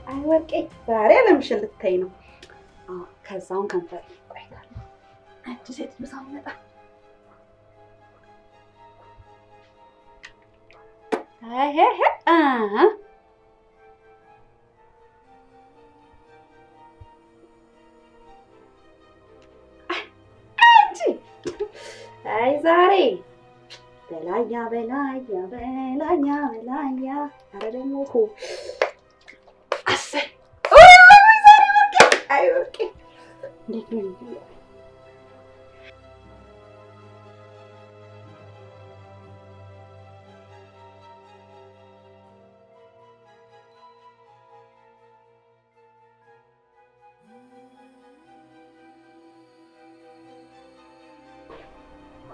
አይ ወርቄ ዛሬ ለምሽል ልታይ ነው ከዛውን ከንፈር ቆይታል አንቺ ሴት ምሳመጣ አይ አይ ዛሬ በላያ አረ ደግሞ አሰይ አይ ወርቄ እንዴት ነው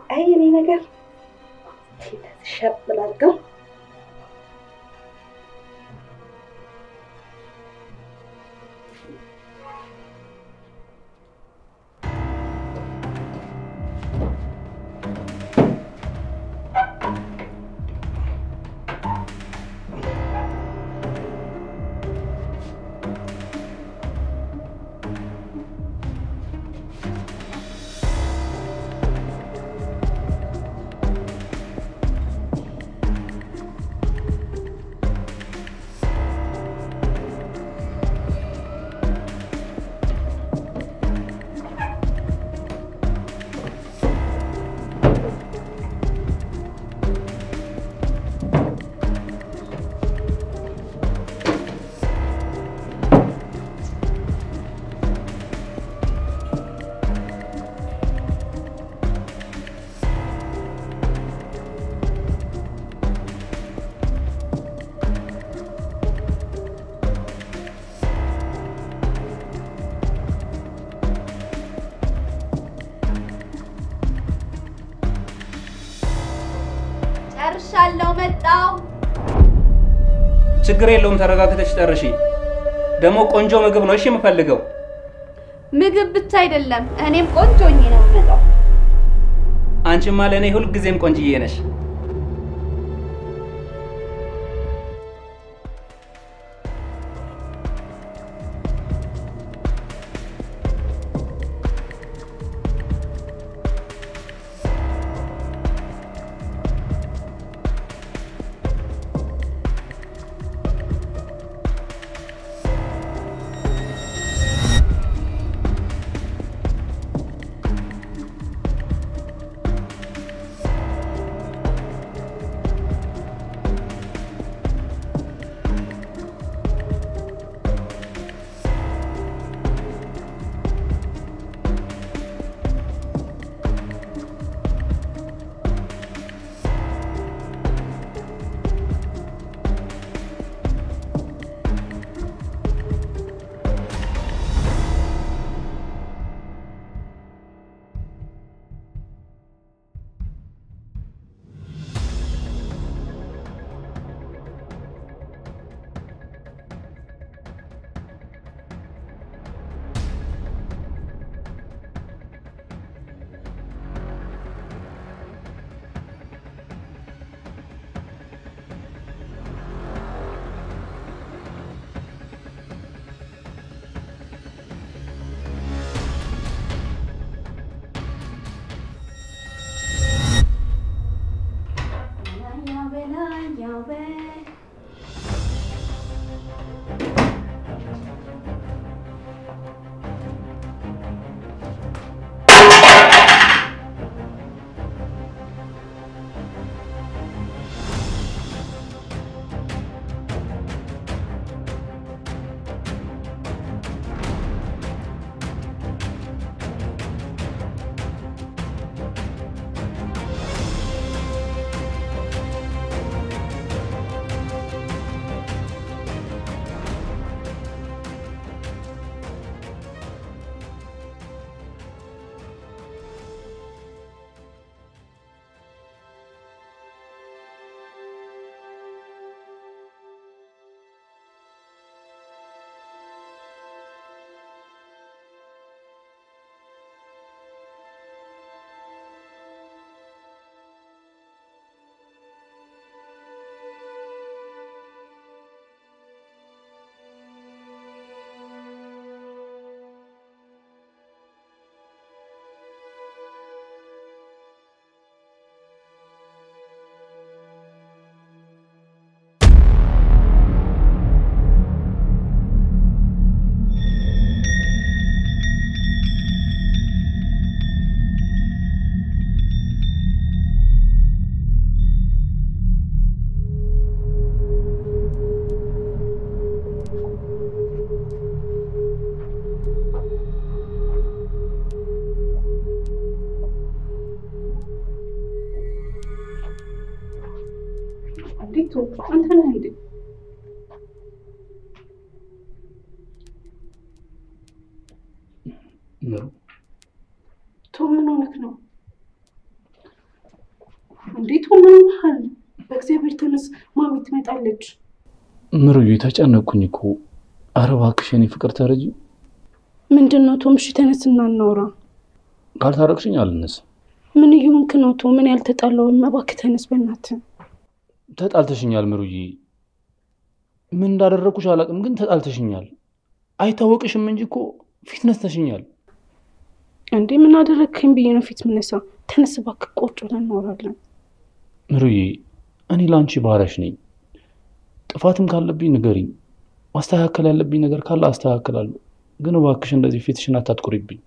አይ እኔ ነገር ተሸብ ላድርገው ጨርሻለሁ መጣው ችግር የለውም ተረጋግተሽ ጨርሺ ደሞ ቆንጆ ምግብ ነው እሺ የምፈልገው ምግብ ብቻ አይደለም እኔም ቆንጆኝ ነው መጣው አንቺማ ለኔ ሁሉ ጊዜም ቆንጆዬ ነሽ ቶ አንተ ነህ እንዴ? ምሩ ቶ ምን ሆነክ ነው? እንዴት ሆነ ነው? በእግዚአብሔር ተነስ፣ ማሚ ትመጣለች። ምሩዬ ተጨነኩኝ እኮ። ኧረ እባክሽ የኔ ፍቅር ተረጂ። ምንድነው ቶም? እሺ ተነስና እናውራ። ካልታረቅሽኝ አልነሳም። ምን ይሁንክ ነው ቶም? ምን ያልተጣላው? እባክህ ተነስ በእናትህ። ተጣልተሽኛል ምሩዬ። ምን እንዳደረኩሽ አላውቅም፣ ግን ተጣልተሽኛል። አይታወቅሽም እንጂ እኮ ፊት ነስተሽኛል። እንዴ ምን አደረክኝ ብዬ ነው ፊት ምነሳ? ተነስ እባክህ፣ ቁጭ ብለን እናወራለን። ምሩዬ እኔ ላንቺ ባሪያሽ ነኝ። ጥፋትም ካለብኝ ንገሪኝ። ማስተካከል ያለብኝ ነገር ካለ አስተካክላለሁ። ግን እባክሽ እንደዚህ ፊትሽን አታጥቁሪብኝ።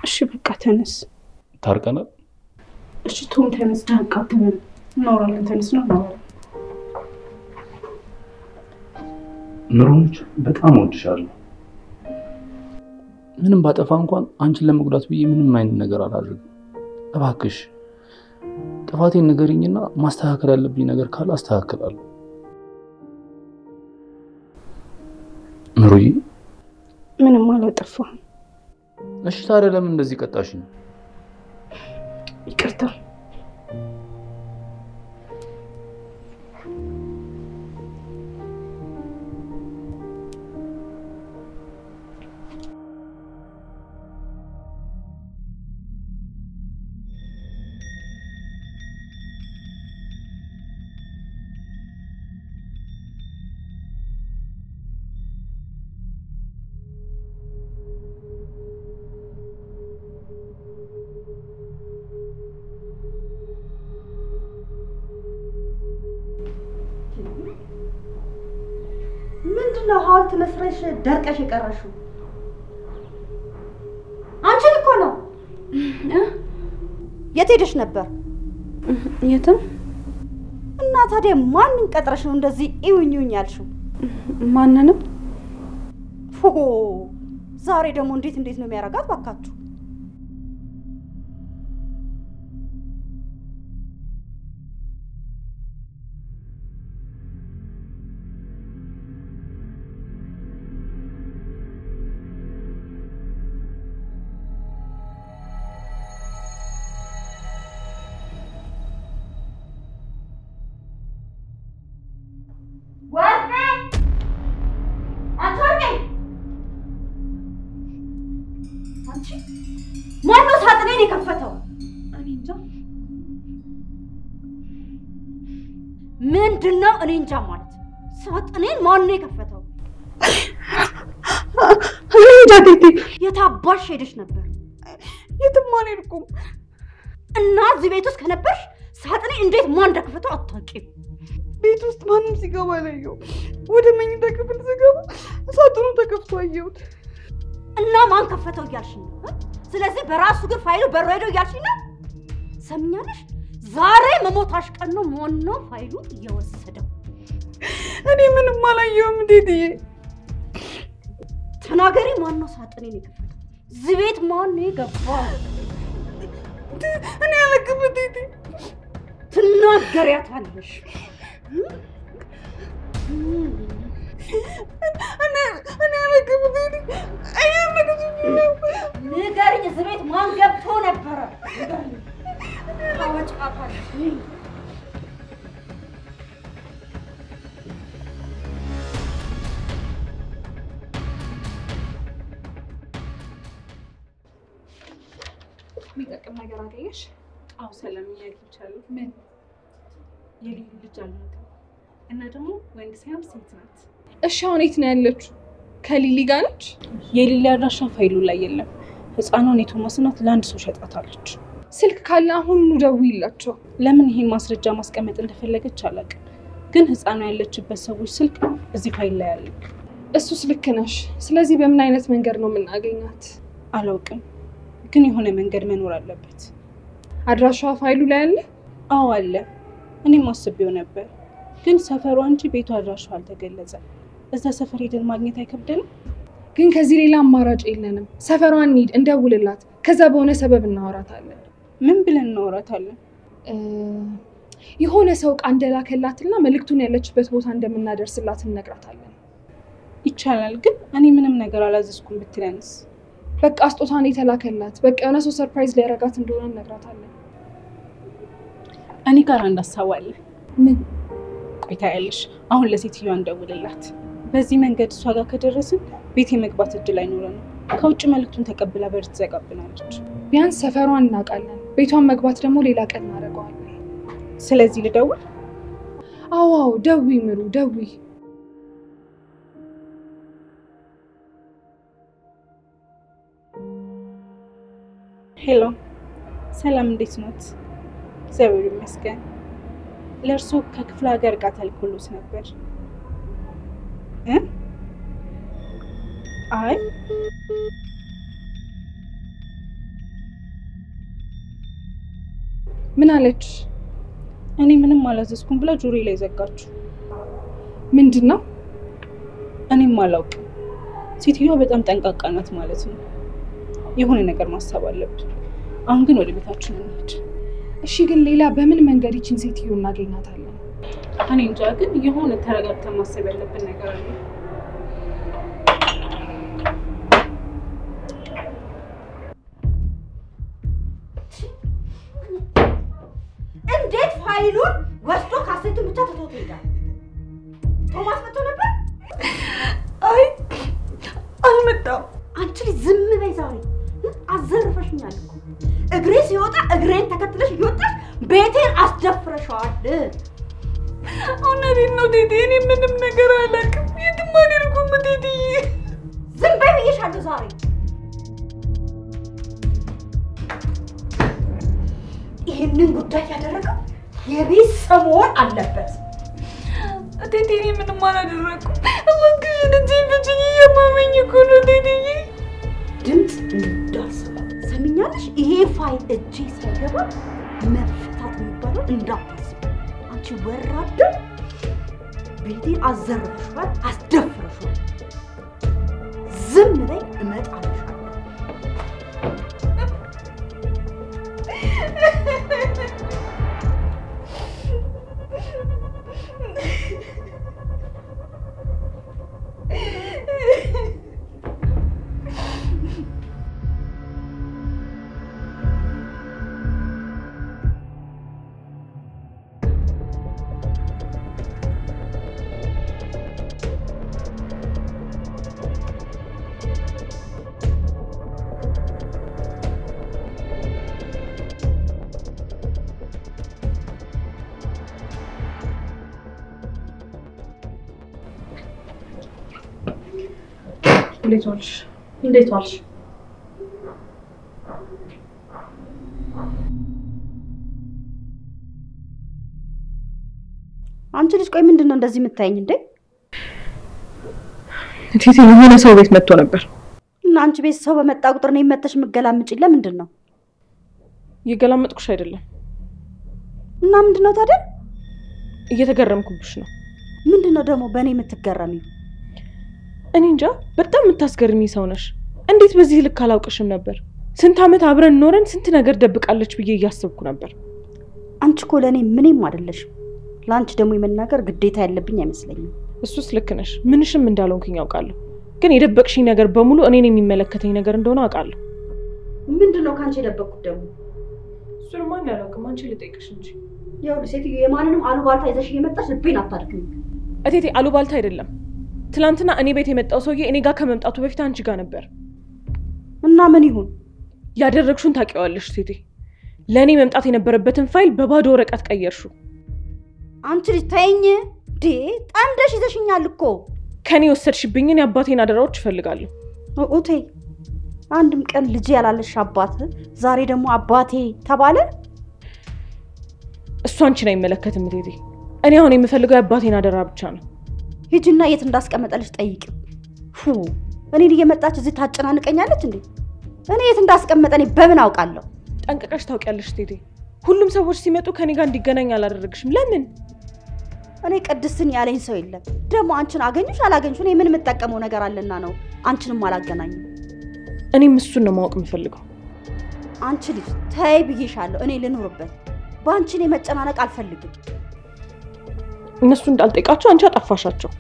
እሺ በቃ ተነስ። ታርቀናል። እሺ ቶም ተነስ፣ ዳቃ ተበል እናወራለን። ተነስ ነው እናወራለን። ምሩንች በጣም እወድሻለሁ። ምንም ባጠፋ እንኳን አንቺን ለመጉዳት ብዬ ምንም አይነት ነገር አላደርግም። እባክሽ ጥፋቴን ንገሪኝና ማስተካከል ያለብኝ ነገር ካለ አስተካክላለሁ። ምሩዬ ምንም አላጠፋህም። እሺ ታዲያ ለምን እንደዚህ ቀጣሽኝ? ይቅርታ። ምንድነው ሐውልት መስረሽ ደርቀሽ የቀረሽው? አንቺ እኮ ነው። የት ሄደሽ ነበር? የትም። እና ታዲያ ማንን ቀጥረሽ ነው እንደዚህ ኢውኙኝ ያልሽው? ማንንም። ዛሬ ደግሞ እንዴት ነው የሚያረጋት ባካችሁ? ማነው ሳጥኔን የከፈተው? እኔ እንጃ። ምንድነው እኔ እንጃ ማለት? ሳጥኔን ማነው የከፈተው? እኔ እንጃ። የታባሽ ሄደሽ ነበር? የትም አልሄድኩም። እና እዚህ ቤት ውስጥ ከነበርሽ ሳጥኔን እንዴት ማን እንደከፈተው አታውቂም? ቤት ውስጥ ማንም ሲገባ አላየሁም። ወደ መኝታ ክፍል ስገባ ሳጥኑ ተከፍቶ አየሁት። እና ማን ከፈተው እያልሽኝ ነው? ስለዚህ በራሱ ግን ፋይሉ በሮ ሄዶ እያልሽኝ ነው? ሰምኛለሽ? ዛሬ መሞታሽ ቀን ነው። ማን ነው ፋይሉ እየወሰደው? እኔ ምንም አላየሁም። ዴዲዬ ተናገሪ። ማን ነው ሳጥኔን የከፈተው? እዚህ ቤት ማን ነው የገባው? እኔ አላውቅም ዴዲ። ትናገሪያታለሽ? እኔ አላውቅም ዴዲ። ንገሪኝ፣ እዚህ ቤት ማን ገብቶ ነበረ? ታወጫታለሽ። የሚጠቅም ነገር አገኘሽ? አዎ ሰላም ያግኝቻለሁ። ምን? የልዩ ልጅ አልሞተም እና ደግሞ ወንድ ሳይሆን ሴት ናት። እሺ አሁን የት ነው ያለችው? ከሊሊ ጋር ነች? የሊሊ አድራሻ ፋይሉ ላይ የለም። ህፃኗን የቶማስ እናት ለአንድ ሰው ሸጣታለች። ስልክ ካለ አሁኑኑ ደውይላቸው። ለምን ይሄን ማስረጃ ማስቀመጥ እንደፈለገች አላውቅም፣ ግን ህፃኗ ያለችበት ሰዎች ስልክ እዚህ ፋይል ላይ አለ። እሱስ ልክ ነሽ። ስለዚህ በምን አይነት መንገድ ነው የምናገኛት? አላውቅም፣ ግን የሆነ መንገድ መኖር አለበት። አድራሻዋ ፋይሉ ላይ አለ? አዎ አለ። እኔም አስቤው ነበር፣ ግን ሰፈሯ እንጂ ቤቷ አድራሻዋ አልተገለጸም። እዛ ሰፈር ሄደን ማግኘት አይከብደንም? ግን ከዚህ ሌላ አማራጭ የለንም። ሰፈሯን እንሂድ፣ እንደውልላት፣ ከዛ በሆነ ሰበብ እናወራታለን። ምን ብለን እናወራታለን? የሆነ ሰው ቃ እንደላከላትና መልእክቱን ያለችበት ቦታ እንደምናደርስላት እንነግራታለን። ይቻላል ግን እኔ ምንም ነገር አላዘዝኩም ብትለንስ? በቃ ስጦታን የተላከላት በቃ የሆነ ሰው ሰርፕራይዝ ሊያረጋት እንደሆነ እንነግራታለን። እኔ ጋር አንድ ሀሳብ አለ። ምን? ቆይታ ያለሽ አሁን ለሴትዮዋ እንደውልላት። በዚህ መንገድ እሷ ጋር ከደረስን ቤት የመግባት እድል አይኖረንም። ከውጭ መልእክቱን ተቀብላ በር ትዘጋብናለች። ቢያንስ ሰፈሯን እናውቃለን። ቤቷን መግባት ደግሞ ሌላ ቀን እናደርገዋለን። ስለዚህ ልደውል? አዎ ደውይ ምሩ ደውይ። ሄሎ ሰላም፣ እንዴት ኖት? እግዚአብሔር ይመስገን። ለእርሶ ከክፍለ ሀገር ጋር ተልኮሎት ነበር? አይ ምን አለች? እኔ ምንም አላዘዝኩም ብላ ጆሮዬ ላይ ዘጋችሁ። ምንድነው? እኔም አላውቅም። ሴትዮዋ በጣም ጠንቃቃ ናት ማለት ነው። የሆነ ነገር ማሰብ አለብን። አሁን ግን ወደ ቤታችን እንሂድ። እሺ ግን ሌላ በምን መንገድ ይችን ሴትዮ እናገኛታለን? እኔ እንጃ፣ ግን የሆነ ተረጋግተን ማሰብ ያለብን ነገር አለ። እንዴት ፋይሉን ወስዶ ካሴቱን ብቻ ተቶት ይላል? ቶማስ መጥቶ ነበር? አይ አልመጣም። አንቺ ዝም በይ ዛሬ። አዘርፈሽኛል እኮ። እግሬ ሲወጣ እግሬን ተከትለሽ እየወጣሽ ቤቴን አስደፍረሻል። እውነቴን ነው ቴቴ፣ እኔ ምንም ነገር አላውቅም። የትም አልሄድኩም ቴቴዬ። ዝም በይ ብዬሻለሁ ዛሬ። ይህንን ጉዳይ ያደረገው የቤት ሰሞን አለበት። ቴቴ እኔ ምንም አላደረኩም። እባክሽን እጄን ፍችኝ፣ እያመመኝ እኮ ነው ቴቴዬ። ድምፅ እንዳልሰማ ሰምኛለሽ? ይሄ ፋይል እጄ ሳይገባ መፈታት የሚባለው እንዳታስብ። አንቺ ወራዳ፣ ቤቴን አዘርፈሽዋል፣ አስደፍረሽዋል። ዝም በይ፣ እመጣልሻለሁ። እንዴት ዋልሽ? አንቺ ልጅ ቆይ ምንድነው እንደዚህ የምታይኝ እንዴ? ቴቴ የሆነ ሰው ቤት መጥቶ ነበር። እና አንቺ ቤት ሰው በመጣ ቁጥር ነው የመተሽ መገላምጪ? ለምንድን ነው? እየገላመጥኩሽ አይደለም። እና ምንድነው ታዲያ? እየተገረምኩብሽ ነው። ምንድነው ደግሞ በእኔ የምትገረሚው? እኔ እንጃ፣ በጣም የምታስገርሚ ሰው ነሽ። እንዴት በዚህ ልክ አላውቅሽም ነበር? ስንት ዓመት አብረን ኖረን ስንት ነገር ደብቃለች ብዬ እያሰብኩ ነበር። አንቺ እኮ ለእኔ ምንም አይደለሽም። ለአንቺ ደግሞ የመናገር ግዴታ ያለብኝ አይመስለኝም። እሱስ ልክ ነሽ። ምንሽም እንዳልሆንኩኝ አውቃለሁ። ግን የደበቅሽኝ ነገር በሙሉ እኔን የሚመለከተኝ ነገር እንደሆነ አውቃለሁ። ምንድነው ካንቺ የደበቅኩት ደግሞ? እሱንማ እንዳላውቅም አንቺ ልጠይቅሽ እንጂ። ይኸውልሽ ሴትዮ፣ የማንንም አሉባልታ ይዘሽ እየመጣሽ ልቤን አታድክኝ። እቴቴ አሉባልታ አይደለም። ትላንትና እኔ ቤት የመጣው ሰውዬ እኔ ጋር ከመምጣቱ በፊት አንቺ ጋር ነበር። እና ምን ይሁን? ያደረግሽውን ታውቂዋለሽ ቴቴ። ለእኔ መምጣት የነበረበትን ፋይል በባዶ ወረቀት ቀየርሽው። አንቺ ልጅ ተይኝ ዴ፣ ጠምደሽ ይዘሽኛል እኮ። ከኔ ወሰድሽብኝን የአባቴን አደራዎች እፈልጋለሁ። ኦቴ፣ አንድም ቀን ልጅ ያላለሽ አባት ዛሬ ደግሞ አባቴ ተባለ። እሱ አንቺን አይመለከትም ቴቴ። እኔ አሁን የምፈልገው የአባቴን አደራ ብቻ ነው። ሂጂና የት እንዳስቀመጠልሽ ጠይቂው። እኔን እየመጣች እዚህ ታጨናንቀኛለች እንዴ? እኔ የት እንዳስቀመጠኝ በምን አውቃለሁ? ጠንቅቀሽ ታውቂያለሽ ቴቴ። ሁሉም ሰዎች ሲመጡ ከኔ ጋር እንዲገናኝ አላደረግሽም። ለምን? እኔ ቅድስትን ያለኝ ሰው የለም። ደግሞ አንቺን አገኙሽ አላገኙሽ እኔ ምን የምጠቀመው ነገር አለና ነው አንቺንም አላገናኝም። እኔም እሱን ነው ማወቅ የምፈልገው። አንቺ ልጅ ተይ ብዬሻለሁ። እኔ ልኖርበት። ባንቺ ላይ መጨናነቅ አልፈልግም። እነሱ እንዳልጠይቃቸው አንቺ አጠፋሻቸው።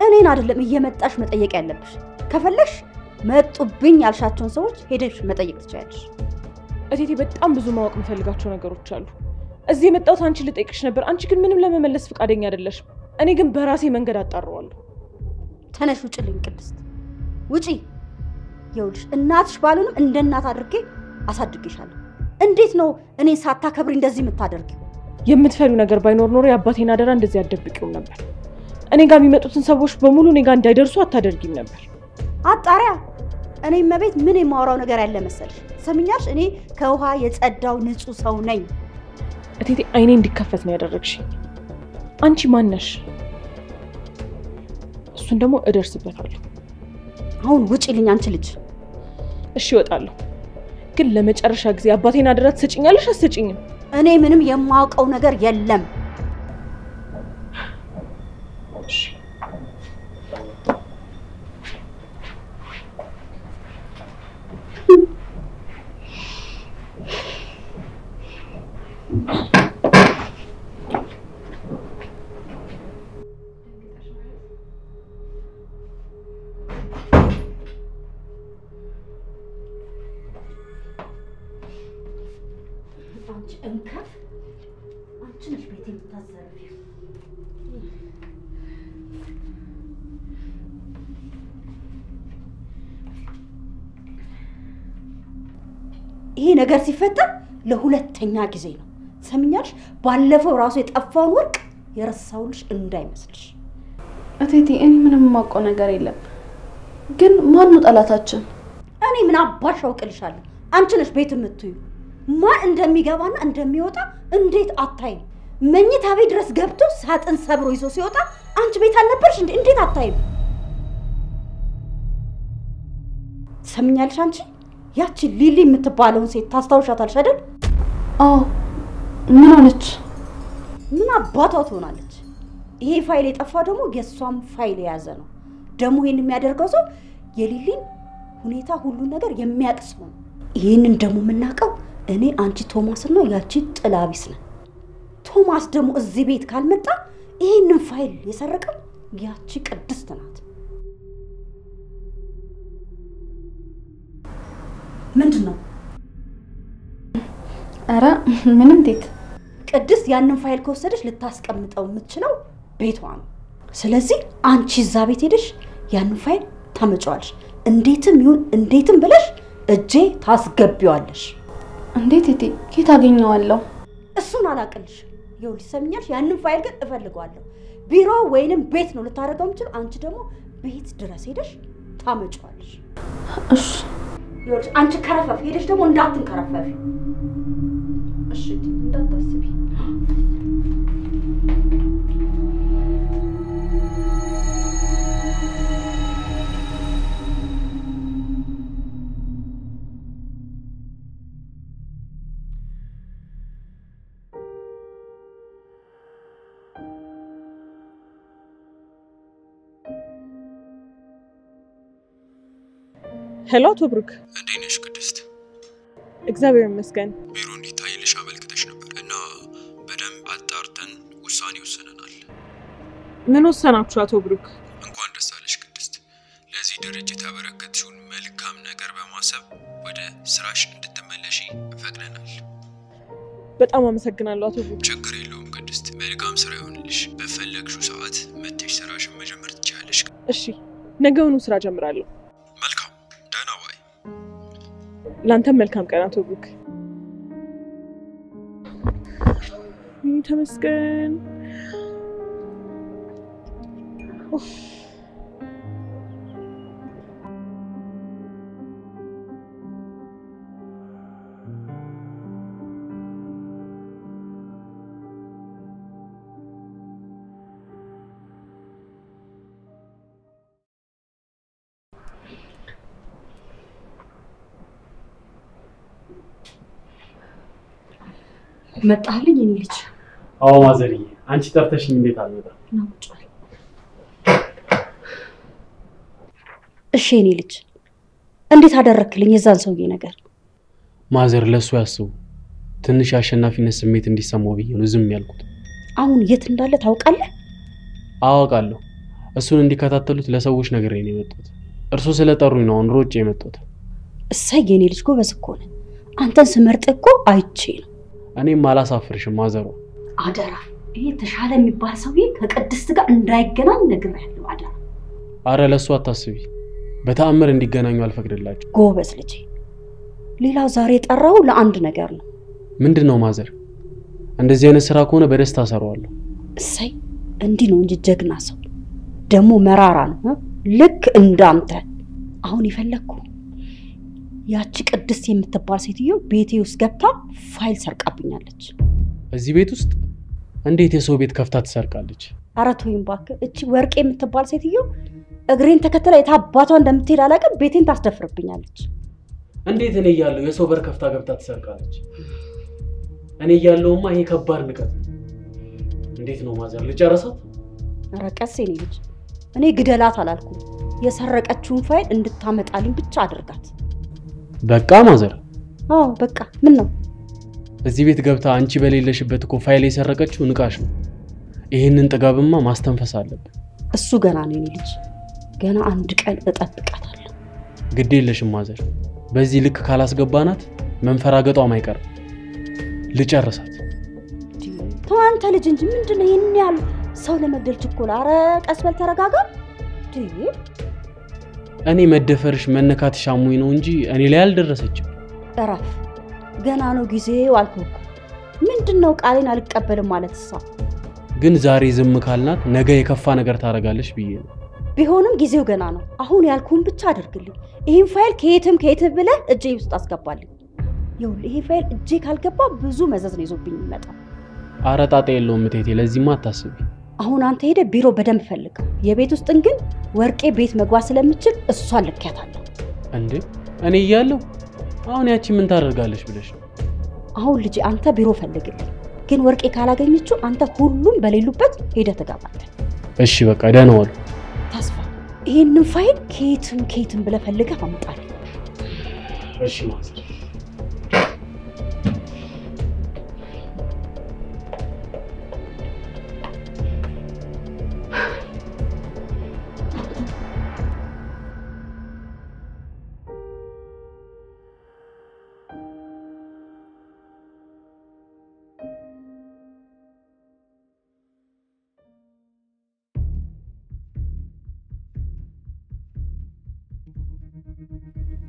እኔን አይደለም እየመጣሽ መጠየቅ ያለብሽ። ከፈለሽ መጡብኝ ያልሻቸውን ሰዎች ሄደሽ መጠየቅ ትችያለሽ። እቴቴ በጣም ብዙ ማወቅ የምፈልጋቸው ነገሮች አሉ። እዚህ የመጣሁት አንቺ ልጠይቅሽ ነበር። አንቺ ግን ምንም ለመመለስ ፈቃደኛ አይደለሽም። እኔ ግን በራሴ መንገድ አጣራዋለሁ። ተነሽ ውጪልኝ ቅድስት፣ ውጪ። ይኸውልሽ እናትሽ ባሉንም እንደ እናት አድርጌ አሳድጌሻለሁ። እንዴት ነው እኔ ሳታከብሪ እንደዚህ የምታደርጊው? የምትፈሪው ነገር ባይኖር ኖሮ የአባቴን አደራ እንደዚህ አደብቂው ነበር። እኔ ጋር የሚመጡትን ሰዎች በሙሉ እኔ ጋር እንዳይደርሱ አታደርጊም ነበር። አጣሪያ እኔ መቤት ምን የማወራው ነገር ያለ መሰልሽ? ሰምኛሽ? እኔ ከውሃ የጸዳው ንጹህ ሰው ነኝ። እቴቴ አይኔ እንዲከፈት ነው ያደረግሽኝ። አንቺ ማን ነሽ? እሱን ደግሞ እደርስበታለሁ። አሁን ውጪልኝ አንቺ ልጅ። እሺ እወጣለሁ። ግን ለመጨረሻ ጊዜ አባቴን አደራ ትሰጪኛለሽ አትሰጪኝም? እኔ ምንም የማውቀው ነገር የለም። እንከፍ አንቺ ነሽ ቤት የምታዘርፊው። ይሄ ነገር ሲፈጠር ለሁለተኛ ጊዜ ነው። ሰምኛልሽ? ባለፈው ራሱ የጠፋውን ወርቅ የረሳውልሽ እንዳይመስልሽ። እቴቴ እኔ ምንም የማውቀው ነገር የለም። ግን ማን ነው ጠላታችን? እኔ ምን አባሽ አውቅልሻለሁ? አንቺ ነሽ ቤት የምትዩ። ማን እንደሚገባና እንደሚወጣ እንዴት አታይም? መኝታ ቤት ድረስ ገብቶ ሳጥን ሰብሮ ይዞ ሲወጣ አንቺ ቤት አልነበርሽ እንዴ? እንዴት አታይም? ሰምኛልሽ? አንቺ ያቺ ሊሊ የምትባለውን ሴት ታስታውሻታልሽ አይደል? አዎ። ምን ሆነች? ምን አባቷ ትሆናለች? ይሄ ፋይል የጠፋው ደግሞ የሷም ፋይል የያዘ ነው። ደግሞ ይሄን የሚያደርገው ሰው የሊሊን ሁኔታ ሁሉ ነገር የሚያውቅ ሰው ነው። ይሄንን ደግሞ የምናውቀው እኔ አንቺ ቶማስ ነው ያቺ ጥላቢስ ነው። ቶማስ ደግሞ እዚህ ቤት ካልመጣ ይሄንን ፋይል የሰረቀው ያቺ ቅድስት ናት። ምንድነው? አረ ምን እንዴት? ቅድስት ያንን ፋይል ከወሰደች ልታስቀምጠው የምትችለው ቤቷ ነው። ስለዚህ አንቺ እዛ ቤት ሄደሽ ያንን ፋይል ታመጫዋለሽ። እንዴትም ይሁን እንዴትም ብለሽ እጄ ታስገቢዋለሽ። እንዴት እቴ? ከየት አገኘዋለሁ? እሱን አላቅልሽ። ይኸውልሽ ሰምኛልሽ? ያንን ፋይል ግን እፈልገዋለሁ። ቢሮ ወይንም ቤት ነው ልታደርገው የምትችለው። አንቺ ደግሞ ቤት ድረስ ሄደሽ ታመጫዋለሽ። እሺ። ይኸውልሽ አንቺ ከረፈፍ ሄደሽ ደግሞ እንዳትንከረፈፊ። እሺ እንዳታስቢ። ሄሎ አቶ ብሩክ። እንዴት ነሽ ቅድስት? እግዚአብሔር ይመስገን። ቢሮ እንዲታይልሽ አመልክተሽ ነበር እና በደንብ አጣርተን ውሳኔ ወስነናል። ምን ወሰናችሁ አቶ ብሩክ? እንኳን ደስ አለሽ ቅድስት። ለዚህ ድርጅት ያበረከትሽውን መልካም ነገር በማሰብ ወደ ስራሽ እንድትመለሺ ፈቅደናል። በጣም አመሰግናለሁ አቶ ብሩክ። ችግር የለውም ቅድስት። መልካም ስራ ይሁንልሽ። በፈለግሽው ሰዓት መጥተሽ ስራሽን መጀመር ትችያለሽ። እሺ፣ ነገውኑ ስራ ጀምራለሁ። መልካም፣ ደህና ዋይ። ላንተም መልካም ቀን አቶ ብሩክ። ተመስገን። መጣልኝ እኔ ልጅ። አዎ ማዘርዬ፣ አንቺ ጠርተሽኝ እንዴት አልመጣም? ናውጫል። እሺ እኔ ልጅ እንዴት አደረክልኝ የዛን ሰውዬ ነገር? ማዘር ለሱ ያስቡ። ትንሽ አሸናፊነት ስሜት እንዲሰማው ብዬ ነው ዝም ያልኩት። አሁን የት እንዳለ ታውቃለህ? አውቃለሁ። እሱን እንዲከታተሉት ለሰዎች ነግሬ ነው የመጣሁት። እርሱ ስለጠሩኝ ነው አሁን ሮጬ የመጣሁት። እሰይ የኔ ልጅ ጎበዝ እኮ ነህ። አንተን ስመርጥ እኮ አይቼ ነው። እኔም አላሳፍርሽም ማዘሯ። አደራ ይሄ ተሻለ የሚባል ሰውዬ ከቅድስት ጋር እንዳይገናኝ ነግሬያለሁ። አደራ። አረ ለሱ አታስቢ። በተአምር እንዲገናኙ አልፈቅድላቸው። ጎበዝ ልጄ። ሌላው ዛሬ ጠራው ለአንድ ነገር ነው። ምንድነው ማዘር? እንደዚህ አይነት ስራ ከሆነ በደስታ ሰራዋለሁ። እሰይ እንዲህ ነው እንጂ ጀግና ሰው ደግሞ መራራ ነው። ልክ እንዳንተ አሁን ይፈለኩ ያቺ ቅድስት የምትባል ሴትዮ ቤቴ ውስጥ ገብታ ፋይል ሰርቃብኛለች። እዚህ ቤት ውስጥ እንዴት የሰው ቤት ከፍታ ትሰርቃለች? አራቶይም ባክ እቺ ወርቄ የምትባል ሴትዮ እግሬን ተከተላ የታባቷ እንደምትሄድ አላውቅም ቤቴን ታስደፍርብኛለች። እንዴት እኔ እያለሁ የሰው በር ከፍታ ገብታ ትሰርቃለች? እኔ እያለሁማ ይሄ ከባድ ንቀት። እንዴት ነው ማዘር ልጨርሳት? ኧረ ቀስ የኔ ልጅ እኔ ግደላት አላልኩም። የሰረቀችውን ፋይል እንድታመጣልኝ ብቻ አድርጋት። በቃ ማዘር። አዎ በቃ ምን ነው? እዚህ ቤት ገብታ አንቺ በሌለሽበት እኮ ፋይል የሰረቀችው ንቃሽ ነው። ይሄንን ጥጋብማ ማስተንፈስ አለብን። እሱ ገና ነው የኔ ልጅ። ገና አንድ ቀን እጠብቃታለሁ። ግድ የለሽም ማዘር። በዚህ ልክ ካላስገባናት መንፈራገጧም አይቀርም። ልጨርሳት። ተው አንተ ልጅ እንጂ ምንድነው ይሄን ያህል ሰው ለመግደል ችኮላ? ኧረ ቀስ በል ተረጋጋ። እኔ መደፈርሽ መነካትሽ አሞኝ ነው እንጂ እኔ ላይ አልደረሰችም። እረፍ፣ ገና ነው ጊዜው አልኩህ እኮ። ምንድነው ቃሌን አልቀበልም ማለትሳ? ግን ዛሬ ዝም ካልናት ነገ የከፋ ነገር ታረጋለሽ ብዬ ነው። ቢሆንም ጊዜው ገና ነው። አሁን ያልኩህን ብቻ አድርግልኝ። ይሄን ፋይል ከየትም ብለህ እጄ ውስጥ አስገባልኝ። ይኸውልህ ይሄ ፋይል እጄ ካልገባ ብዙ መዘዝ ነው ይዞብኝ የሚመጣው። ኧረ ጣጣ የለውም እቴቴ፣ ለዚህማ አታስቢ። አሁን አንተ ሄደ ቢሮ በደንብ ፈልግ። የቤት ውስጥን ግን ወርቄ ቤት መግባት ስለምትችል እሷን ልከታለሁ። እንዴ እኔ እያለሁ አሁን ያቺ ምን ታደርጋለሽ ብለሽ ነው? አሁን ልጄ አንተ ቢሮ ፈልግልኝ። ግን ወርቄ ካላገኘችው አንተ ሁሉም በሌሉበት ሄደ ተጋባለህ። እሺ በቃ ደህና ዋሉ። ተስፋ ይሄንን ፋይል ከየትም ብለህ ፈልገህ አምጣልኝ። እሺ ማዘር።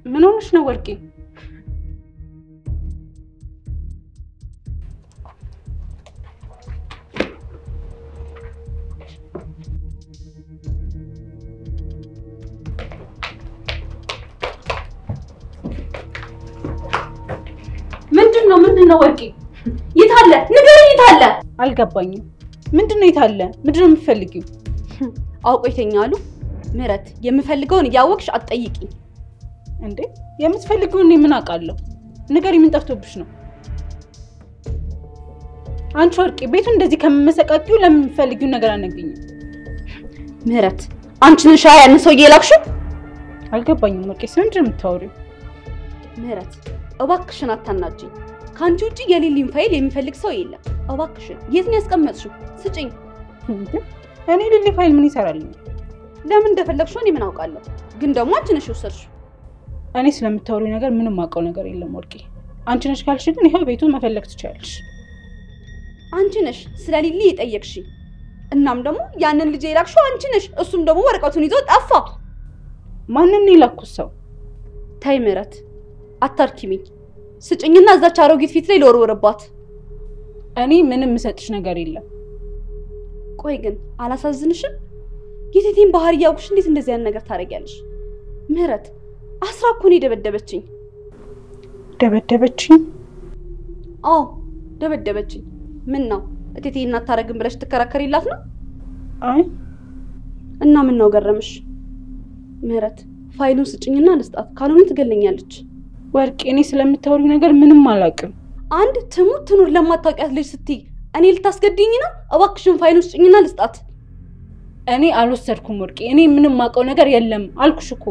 ምን ሆነሽ ነው ወርቄ? ምንድነው ወርቄ? የታለ ንገረኝ፣ የታለ? አልገባኝም። ምንድነው የታለ? ምንድነው የምትፈልጊው? አውቆይተኛሉ ምህረት፣ የምፈልገውን ያወቅሽ አትጠይቂኝ። እንዴ የምትፈልጊው እኔ ምን አውቃለሁ? ንገሪኝ፣ ምን ጠፍቶብሽ ነው? አንቺ ወርቄ ቤቱን እንደዚህ ከመሰቃቂው ለምን የምትፈልጊው ነገር አነግኝም? ምህረት፣ አንቺ ነሽ ያን ሰውዬ የላክሽው? አልገባኝም ወርቄ፣ ስለምንድን ነው የምታወሪው? ምህረት እባክሽን አታናጂኝ። ካንቺ ውጪ የሊሊን ፋይል የሚፈልግ ሰው የለም። እባክሽን የት ነው ያስቀመጥሽው? ስጪኝ። እኔ ሊሊ ፋይል ምን ይሰራልኝ? ለምን እንደፈለግሽው እኔ ምን አውቃለሁ? ግን ደግሞ አንቺ ነሽ የወሰድሽው። እኔ ስለምታወሪው ነገር ምንም አውቀው ነገር የለም ወርቄ። አንቺ ነሽ ካልሽ ግን ይሄው ቤቱን መፈለግ ትችያለሽ። አንቺ ነሽ ስለ ሊሊ የጠየቅሽ። እናም ደግሞ ያንን ልጅ የላክሽው አንቺ ነሽ። እሱም ደግሞ ወረቀቱን ይዞ ጠፋ። ማንን ነው የላኩት ሰው? ታይ ምህረት አታርኪሚኝ። ስጭኝና እዛች አሮጊት ፊት ላይ ልወርወርባት። እኔ ምንም የምሰጥሽ ነገር የለም። ቆይ ግን አላሳዝንሽም? የቴቴን ባህሪ ያውቅሽ እንዴት እንደዚህ ያን ነገር ታረጊያለሽ? ምህረት አስራ እኮ ነው የደበደበችኝ። ደበደበችኝ? አዎ ደበደበችኝ። ምን ነው እቴቴ እናት ታረግም ብለሽ ትከራከሪላት ነው? አይ እና ምን ነው ገረምሽ? ምህረት ፋይሉን ስጭኝና ልስጣት፣ ካልሆነ ትገለኛለች። ወርቄ እኔ ስለምታወሪው ነገር ምንም አላውቅም። አንድ ትሙት ትኑር ለማታውቂያት ልጅ ስትይ እኔ ልታስገድኝ ነው? እባክሽን ፋይሉን ስጭኝና ልስጣት። እኔ አልወሰድኩም ወርቄ። እኔ ምንም ማውቀው ነገር የለም አልኩሽ እኮ።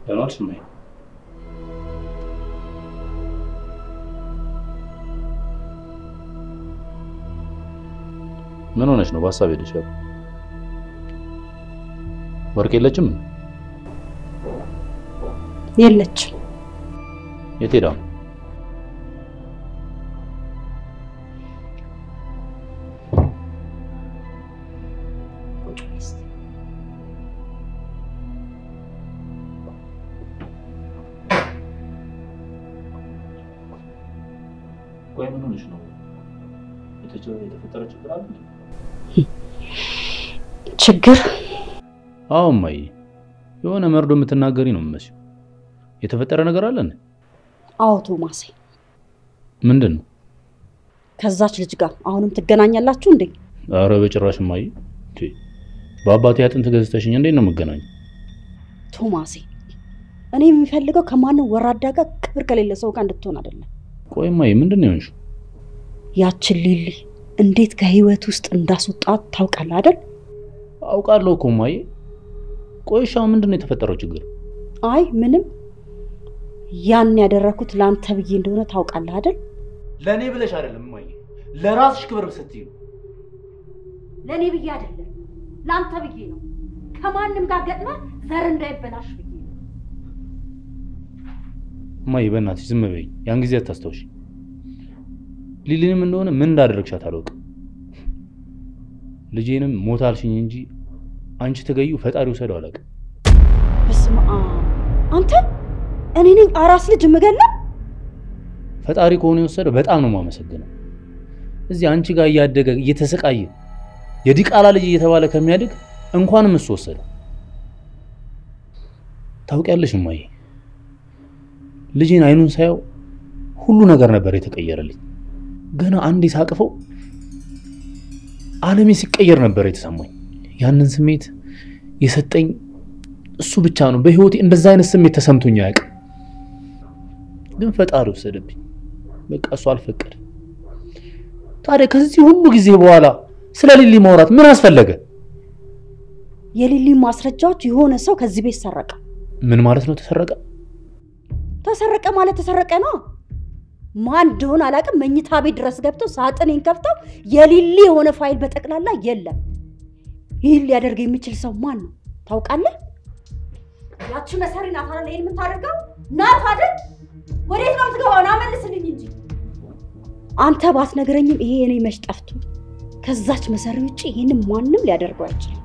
ለማለት ስማይ ምን ሆነሽ ነው በሀሳብ ሄደሻል? ወርቅ የለችም? የለችም። የት ሄዳ ነው? ቆይ ምን ሆነሽ ነው? የተፈጠረ ችግር አለ? ችግር? አዎ እማዬ፣ የሆነ መርዶ የምትናገሪ ነው የምመስለው። የተፈጠረ ነገር አለ እንዴ? አዎ ቶማሴ። ምንድን ነው? ከዛች ልጅ ጋር አሁንም ትገናኛላችሁ እንዴ? አረ በጭራሽ እማዬ። በአባቴ አጥንት ገዝተሽኝ እንዴት ነው የምገናኘው? ቶማሴ፣ እኔ የሚፈልገው ከማንም ወራዳ ጋር ክብር ከሌለ ሰው ጋር እንድትሆን አይደለም። ቆይ እማዬ ምንድን ነው የሆንሽው? ያችን ሊሊ እንዴት ከህይወት ውስጥ እንዳስወጣት ታውቃለህ አይደል? አውቃለሁ እኮ እማዬ። ቆይሻው ምንድን ነው የተፈጠረው ችግር? አይ ምንም። ያን ያደረኩት ላንተ ብዬ እንደሆነ ታውቃለህ አይደል? ለኔ ብለሽ አይደለም እማዬ፣ ለራስሽ ክብር ስትይ ነው። ለኔ ብዬ አይደለም፣ ላንተ ብዬ ነው። ከማንም ጋር ገጥመህ ዘር እንዳይበላሽ ብዬ ነው። እማዬ በእናትሽ ዝም በይ። ያን ጊዜ አታስታውሽ። ሊሊንም እንደሆነ ምን እንዳደረግሻት አላውቅም። ልጄንም ሞታልሽኝ እንጂ አንቺ ተገዩ ፈጣሪ ወሰደው አላውቅም። በስመ አብ! አንተ እኔ ነኝ አራስ ልጅ የምገለው? ፈጣሪ ከሆነ የወሰደው በጣም ነው የማመሰግነው። እዚህ አንቺ ጋር እያደገ እየተሰቃየ የዲቃላ ልጅ እየተባለ ከሚያድግ እንኳንም እሱ ወሰደ። ታውቂያለሽ እማዬ፣ ልጄን አይኑን ሳየው ሁሉ ነገር ነበር የተቀየረልኝ። ገና አንዴ ሳቅፈው ዓለሜ ሲቀየር ነበር የተሰማኝ። ያንን ስሜት የሰጠኝ እሱ ብቻ ነው። በህይወቴ እንደዛ አይነት ስሜት ተሰምቶኝ አያውቅም። ግን ፈጣሪ ወሰደብኝ። በቃ እሱ አልፈቀደ። ታዲያ ከዚህ ሁሉ ጊዜ በኋላ ስለ ሊሊ ማውራት ምን አስፈለገ? የሊሊ ማስረጃዎች የሆነ ሰው ከዚህ ቤት ሰረቀ። ምን ማለት ነው ተሰረቀ? ተሰረቀ ማለት ተሰረቀ ነው። ማን እንደሆነ አላውቅም። መኝታ ቤት ድረስ ገብተው ሳጥኔን ከፍተው የሊሊ የሆነ ፋይል በጠቅላላ የለም። ይህን ሊያደርግ የሚችል ሰው ማን ነው ታውቃለህ? ያቺ መሰሪ ናት አይደል ይሄን የምታደርገው? ናት አይደል? ወዴት ነው የምትገባው? ና መልስልኝ እንጂ። አንተ ባትነግረኝም ይሄ የኔ መች ጠፍቶ ከዛች መሰሪ ውጪ ይሄንን ማንም ሊያደርገው አይችልም።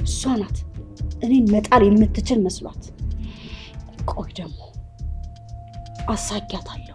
እሷ ናት እኔን መጣል የምትችል መስሏት። ቆይ ደግሞ አሳጊያታለሁ።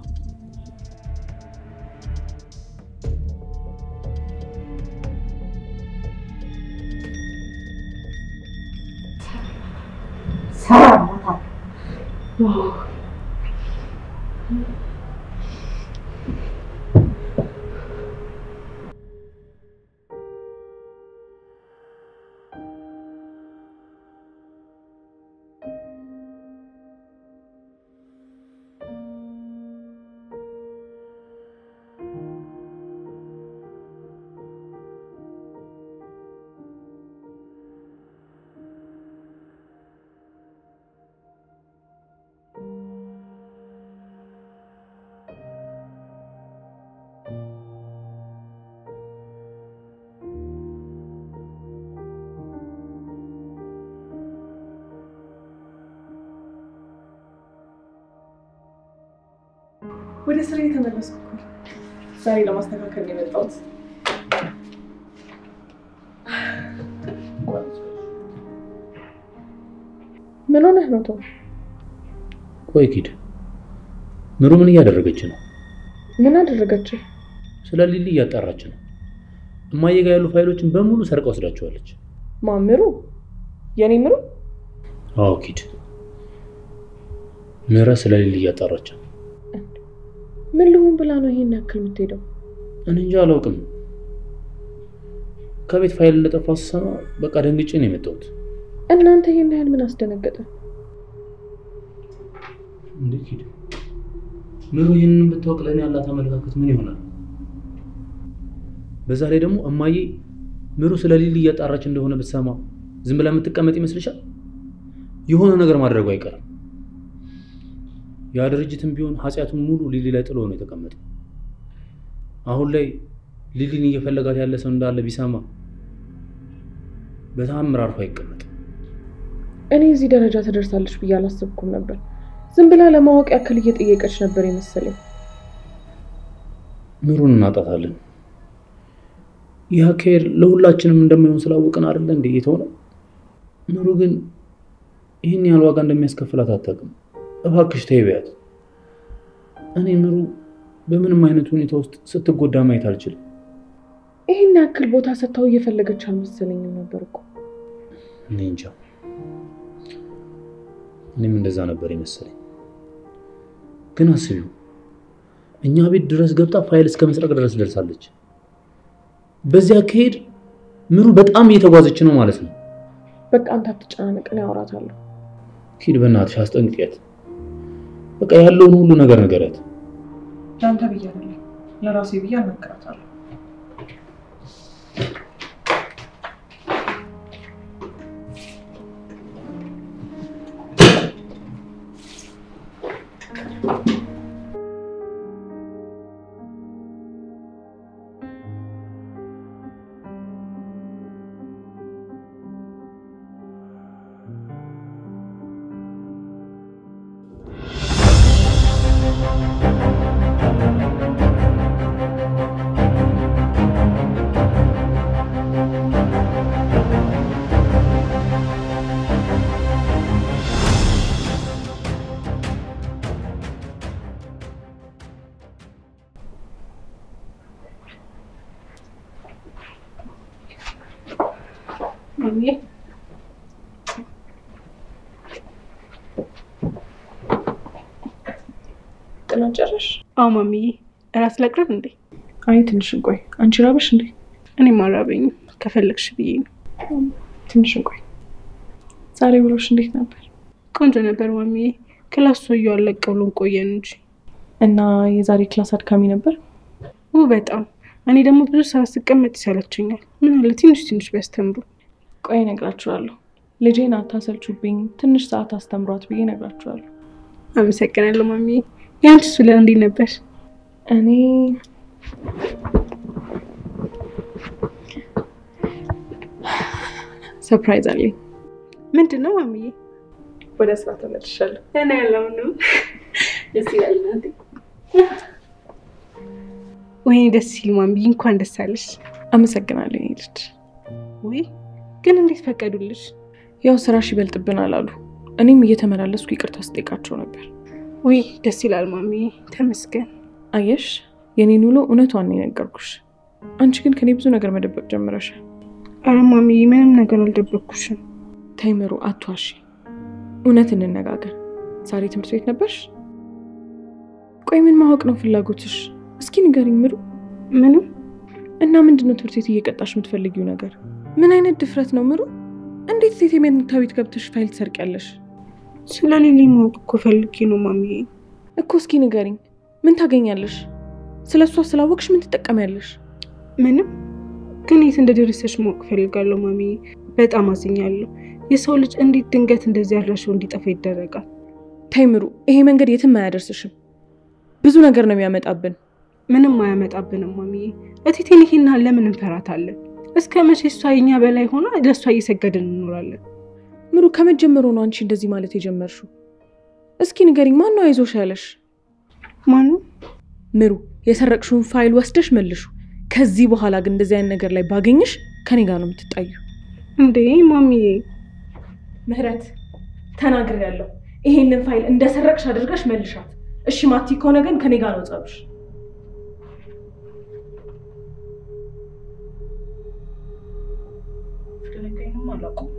ወደ ስራ የተመለስኩ እኮ ዛሬ ለማስተካከል ነው የመጣሁት። ምን ሆነህ ነው ቶም? ቆይ ኪድ፣ ምሩ ምን እያደረገች ነው? ምን አደረገች? ስለ ሊሊ እያጣራች ነው። እማዬ ጋር ያሉ ፋይሎችን በሙሉ ሰርቃ ወስዳቸዋለች። ማምሩ? የኔ ምሩ? አዎ ኪድ፣ ምራ ስለ ሊሊ እያጣራች ነው። ምን ልሁን ብላ ነው ይሄን ያክል የምትሄደው? እኔ እንጃ አላውቅም። ከቤት ፋይል እንደጠፋ ስሰማ በቃ ደንግጬ ነው የመጣሁት። እናንተ ይሄን ያህል ምን አስደነገጠ? እንዴ ኪድ፣ ምሩ ይሄንን ብታውቅ ለኔ ያላት አመለካከት ምን ይሆናል? በዛ ላይ ደግሞ እማዬ ምሩ ስለ ሊሊ እያጣራች እንደሆነ ብትሰማ ዝም ብላ የምትቀመጥ ይመስልሻል? የሆነ ነገር ማድረጉ አይቀርም። ያ ድርጅትም ቢሆን ኃጢያቱን ሙሉ ሊሊ ላይ ጥሎ ነው የተቀመጠው። አሁን ላይ ሊሊን እየፈለጋት ያለ ሰው እንዳለ ቢሰማ በተአምር አርፎ አይቀመጥ። እኔ እዚህ ደረጃ ትደርሳለች ብዬ አላሰብኩም ነበር። ዝም ብላ ለማወቅ ያክል እየጠየቀች ነበር የመሰለኝ። ምሩን እናጣታለን። ያ ከር ለሁላችንም እንደማይሆን ስላወቅን አይደል እንዴ የተሆነ? ምሩ ግን ይህን ያህል ዋጋ እንደሚያስከፍላት አታውቅም። እባክሽ ተይ በያት። እኔ ምሩ በምንም አይነት ሁኔታ ውስጥ ስትጎዳ ማየት አልችልም። ይህን ያክል ቦታ ሰጥታው እየፈለገች አልመሰለኝም ነበር እኮ። እኔ እንጃ። እኔም እንደዛ ነበር የመሰለኝ። ግን አስቢው፣ እኛ ቤት ድረስ ገብታ ፋይል እስከ መስረቅ ድረስ ደርሳለች። በዚያ ከሄድ ምሩ በጣም እየተጓዘች ነው ማለት ነው። በቃ አንተ አትጨናነቅ፣ እኔ አወራታለሁ። ኪድ በእናትሽ አስጠንቅቂያት። በቃ ያለውን ሁሉ ነገር ንገሪያት። ለአንተ ብዬ አይደለም ለራሴ ብዬ አልነግራታለሁ። ማሚዬ ጥናት ጨረሽ? አዎ ማሚዬ። እራት ላቅርብ እንዴ? አይ ትንሽ እንቆይ። አንቺ ራበሽ እንዴ? እኔም አልራበኝም፣ ከፈለግሽ ብዬ ነው። ትንሽ እንቆይ። ዛሬ ብሎሽ እንዴት ነበር? ቆንጆ ነበር ማሚዬ። ክላስ ሰውዬው አለቀ ብሎን ቆየን እንጂ። እና የዛሬ ክላስ አድካሚ ነበር? በጣም። እኔ ደግሞ ብዙ ሰዓት ስቀመጥ ይሰለቸኛል። ምን አለ ትንሽ ትንሽ ቢያስተምሩ። ቆይ እነግራችኋለሁ። ልጄን አታሰልቹብኝ፣ ትንሽ ሰዓት አስተምሯት ብዬ እነግራችኋለሁ። አመሰግናለሁ ማሚዬ። ያንቺስ ውሎ እንዴት ነበር? እኔ ሰርፕራይዝ አለኝ። ምንድን ነው ማሚዬ? ወደ ስራ ተመልሻለሁ። እኔ ያለው ነው። ደስ ይላል እናቴ። ወይኔ ደስ ሲል ማሚዬ፣ እንኳን ደስ አለሽ። አመሰግናለሁ የኔ ልጅ። ወይ ግን እንዴት ፈቀዱልሽ? ያው ስራሽ ይበልጥብናል አሉ። እኔም እየተመላለስኩ ይቅርታ ስጠይቃቸው ነበር። ወይ ደስ ይላል ማሚዬ፣ ተመስገን። አየሽ የኔን ውሎ እውነቷን ነው የነገርኩሽ። አንቺ ግን ከኔ ብዙ ነገር መደበቅ ጀምረሻል። ኧረ ማሚዬ ምንም ነገር አልደበቅኩሽም። ተይ ምሩ አትዋሺ። እውነት እንነጋገር። ዛሬ ትምህርት ቤት ነበርሽ? ቆይ ምን ማወቅ ነው ፍላጎትሽ? እስኪ ንገሪኝ ምሩ። ምንም። እና ምንድነው ትምህርት ቤት እየቀጣሽ የምትፈልጊው ነገር? ምን አይነት ድፍረት ነው ምሩ? እንዴት ሴት የመኝታ ቤት ገብተሽ ፋይል ትሰርቂያለሽ? ስለ ሊሊ ማወቅ እኮ ፈልጌ ነው ማሚዬ። እኮ እስኪ ንገሪኝ፣ ምን ታገኛለሽ? ስለሷ ስላወቅሽ ምን ትጠቀሚያለሽ? ምንም። ግን የት እንደደረሰሽ ማወቅ ፈልጋለሁ ማሚዬ። በጣም አዝኛለሁ። የሰው ልጅ እንዴት ድንገት እንደዚህ ያረሽው እንዲጠፋ ይደረጋል? ተይ ምሩ፣ ይሄ መንገድ የትም አያደርስሽም። ብዙ ነገር ነው የሚያመጣብን። ምንም አያመጣብንም ማሚዬ። እቴቴን ይሄን ለምን እንፈራታለን? እስከ መቼ እሷ የኛ በላይ ሆና ለእሷ እየሰገድን እንኖራለን? ምሩ ከመጀመሩ ነው አንቺ እንደዚህ ማለት የጀመርሽው? እስኪ ንገሪኝ፣ ማን ነው አይዞሽ ያለሽ? ማን ነው? ምሩ የሰረቅሽውን ፋይል ወስደሽ መልሹ። ከዚህ በኋላ ግን እንደዚህ አይነት ነገር ላይ ባገኝሽ ከኔ ጋር ነው የምትጣዩ። እንዴ ማሚዬ። ምህረት ተናግሬያለሁ። ይሄንን ፋይል እንደሰረቅሽ አድርገሽ መልሻት። እሺ ማቲ ከሆነ ግን ከኔ ጋር ነው ጸብሽ። ስለነገኝም አላውቅም።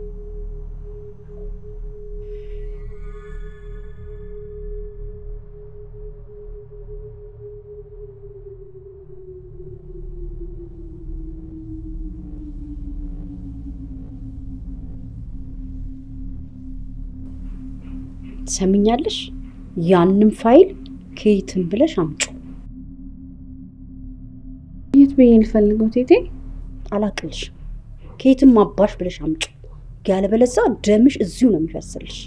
ሰምኛለሽ? ያንን ፋይል ከየትም ብለሽ አምጪ። የት በይን ፈልገው ቴቴ? አላቅልሽ። ከየትም አባሽ ብለሽ አምጪ። ያለበለዛ ደምሽ እዚሁ ነው የሚፈስልሽ።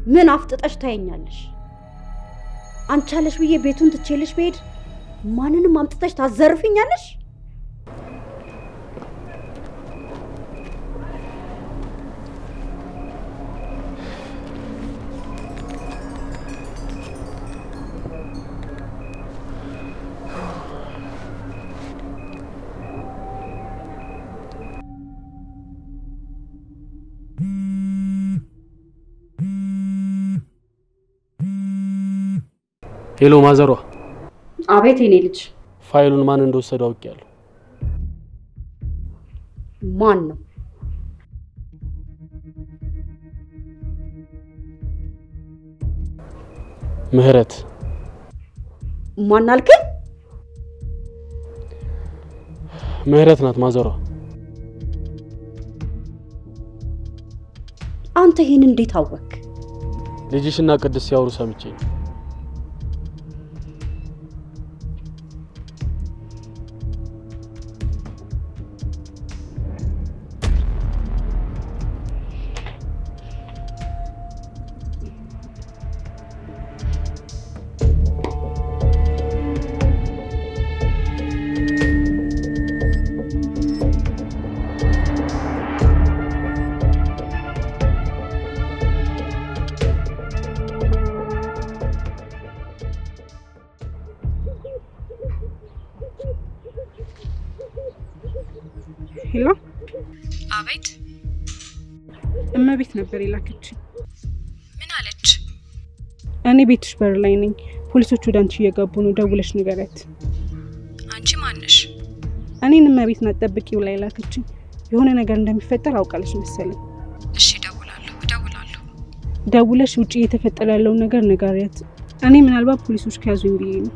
ምን አፍጥጠሽ ታየኛለሽ? አንቻለሽ ብዬ ቤቱን ትቼልሽ ብሄድ ማንንም አምጥተሽ ታዘርፊኛለሽ? ሄሎ ማዘሯ። አቤት የኔ ልጅ። ፋይሉን ማን እንደወሰደው አውቄያለሁ። ማን ነው? ምህረት። ማን አልከኝ? ምህረት ናት ማዘሯ። አንተ ይሄን እንዴት አወክ? ልጅሽና ቅድስ ሲያወሩ ሰምቼ ነው። ሄሎ አቤት። እመቤት ነበር የላከችኝ። ምን አለች? እኔ ቤትሽ በር ላይ ነኝ። ፖሊሶች ወደ አንቺ እየገቡ ነው። ደውለሽ ንገሪያት። አንቺ ማነሽ? እኔን እመቤት ናት ጠብቂው ላይ ላከችኝ። የሆነ ነገር እንደሚፈጠር አውቃለሽ መሰለኝ። እሺ እደውላለሁ። ደውለሽ ውጪ እየተፈጠረ ያለውን ነገር ንገሪያት። እኔ ምናልባት ፖሊሶች ከያዙኝ ብዬ ነው።